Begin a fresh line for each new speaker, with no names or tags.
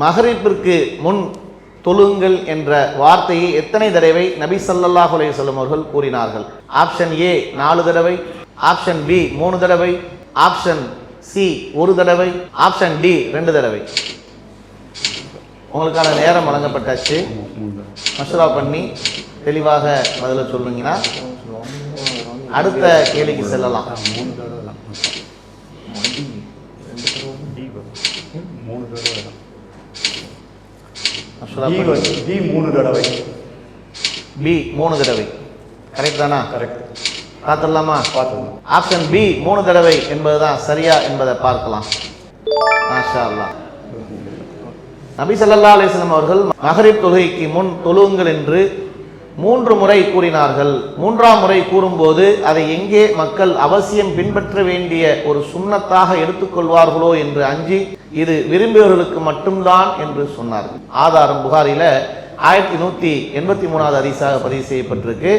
மகரிப்பிற்கு முன் தொழுங்கள் என்ற வார்த்தையை எத்தனை தடவை நபி ஸல்லல்லாஹு அலைஹி வஸல்லம் அவர்கள் கூறினார்கள்? ஆப்ஷன் ஏ 4 தடவை, ஆப்ஷன் பி 3 தடவை, ஆப்ஷன் சி 1 தடவை, ஆப்ஷன் டி 2 தடவை. உங்களுக்கான நேரம் வழங்கப்பட்டாச்சு. மஷூரா பண்ணி தெளிவாக பதில சொல்லுங்கன்னா அடுத்த கேள்விக்கு செல்லலாம். பி 3 தடவை கரெக்ட் தானா?
கரெக்ட்.
பார்த்துடலாமா?
பார்த்துக்கலாம்.
ஆப்ஷன் பி 3 தடவை என்பதுதான் சரியா என்பதை பார்க்கலாம். மாஷா அல்லாஹ். நபி ஸல்லல்லாஹு அலைஹி வஸல்லம் அவர்கள் மகரிப் தொழுகைக்கு முன் தொழுங்கள் என்று 3 முறை கூறினார்கள். 3ஆம் முறை கூறும்போது அதை எங்கே மக்கள் அவசியம் பின்பற்ற வேண்டிய ஒரு சுன்னத்தாக எடுத்துக்கொள்வார்களோ என்று அஞ்சி இது விரும்பியவர்களுக்கு மட்டும்தான் என்று சொன்னார்கள். ஆதாரம் புகாரில 1183வது ஹதீஸாக பதிவு செய்யப்பட்டிருக்கு.